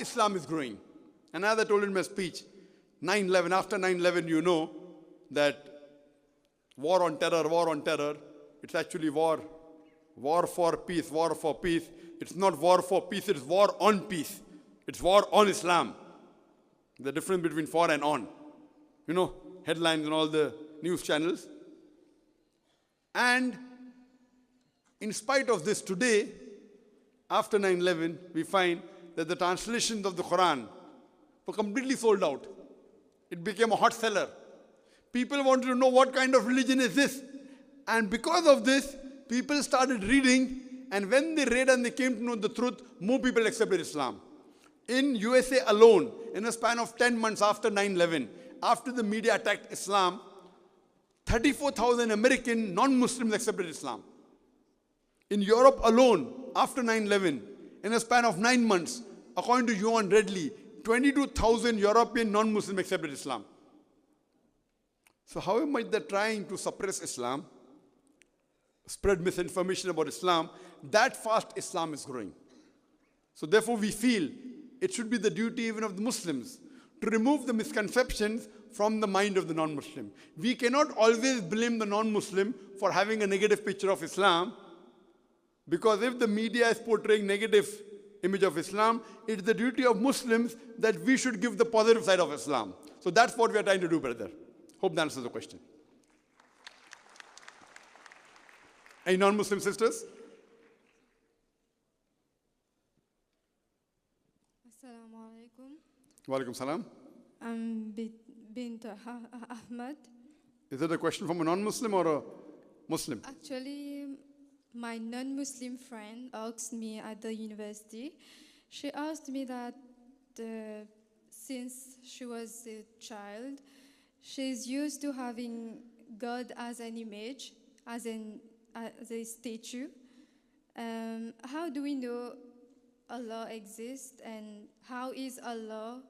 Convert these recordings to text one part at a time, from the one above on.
Islam is growing. And as I told in my speech, 9/11, after 9/11, you know that war on terror, it's actually war. War for peace, war for peace. It's not war for peace, it's war on peace. It's war on Islam. The difference between for and on. You know, headlines on all the news channels. And in spite of this, today, after 9/11, we find that the translations of the Quran were completely sold out. It became a hot seller. People wanted to know what kind of religion is this. And because of this, people started reading, and when they read and they came to know the truth, more people accepted Islam. In USA alone, in a span of 10 months after 9/11, after the media attacked Islam, 34,000 American non-Muslims accepted Islam. In Europe alone, after 9/11, in a span of 9 months, according to Johan Redley, 22,000 European non-Muslims accepted Islam. So however much they're trying to suppress Islam, spread misinformation about Islam, that fast Islam is growing. So therefore we feel it should be the duty even of the Muslims to remove the misconceptions from the mind of the non-Muslim. We cannot always blame the non-Muslim for having a negative picture of Islam, because if the media is portraying negative image of Islam, it's the duty of Muslims that we should give the positive side of Islam. So that's what we are trying to do, brother. Hope that answers the question. Any non-Muslim sisters? Assalamu alaikum. Wa alaikum salam. I'm Bint Ahmad. Is it a question from a non-Muslim or a Muslim? Actually, my non-Muslim friend asked me at the university. She asked me that since she was a child, she's used to having God as an image, as a statue. How do we know Allah exists, and how is Allah?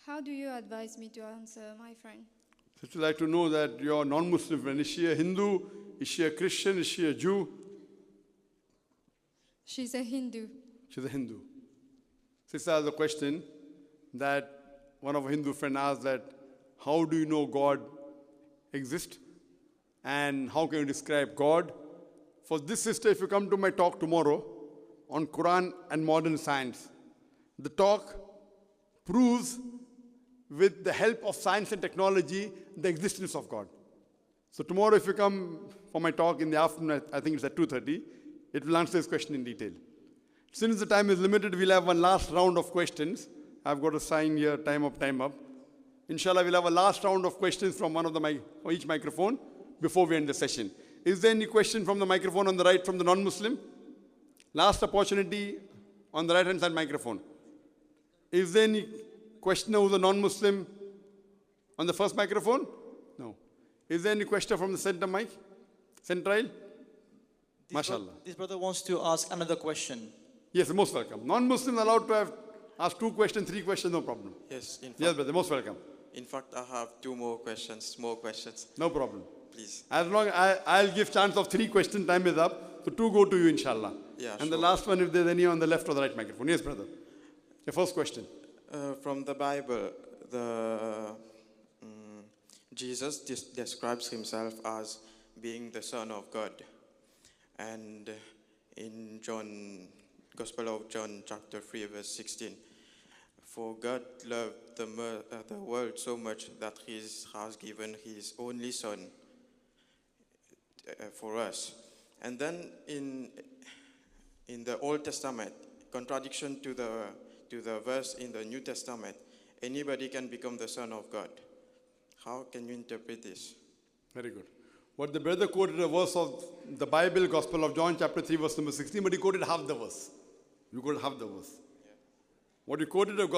How do you advise me to answer, my friend? So you'd like to know that your non-Muslim friend, is she a Hindu? Is she a Christian? Is she a Jew? She's a Hindu. She's a Hindu. Sister has a question that one of our Hindu friends asked, that how do you know God exists? And how can you describe God? For this sister, if you come to my talk tomorrow on Quran and modern science, the talk proves with the help of science and technology the existence of God. So tomorrow, if you come for my talk in the afternoon, I think it's at 2:30, it will answer this question in detail. Since the time is limited, we'll have one last round of questions. I've got a sign here, time up. Inshallah, we'll have a last round of questions from one of the each microphone before we end the session. Is there any question from the microphone on the right from the non-Muslim? Last opportunity on the right-hand side microphone. Is there any question who's a non-Muslim on the first microphone? No. Is there any question from the center mic? Central? MashaAllah. This brother wants to ask another question. Yes, most welcome. Non-Muslims allowed to have ask 2 questions, 3 questions, no problem. Yes, in fact, Yes, brother, most welcome. in fact, I have 2 more questions, No problem. please. As long I'll give chance of 3 questions, time is up. So 2 go to you, inshallah. Yeah, and the sure. last one, if there's any on the left or the right microphone. Yes, brother. Your first question. From the Bible, Jesus describes himself as being the Son of God. And in Gospel of John, chapter 3, verse 16, for God loved the world so much that he has given his only Son for us. And then in the Old Testament, contradiction to the verse in the New Testament, anybody can become the Son of God. How can you interpret this? Very good. What the brother quoted a verse of the Bible, Gospel of John, chapter 3, verse number 16, but he quoted half the verse. You quoted half the verse. Yeah. What you quoted of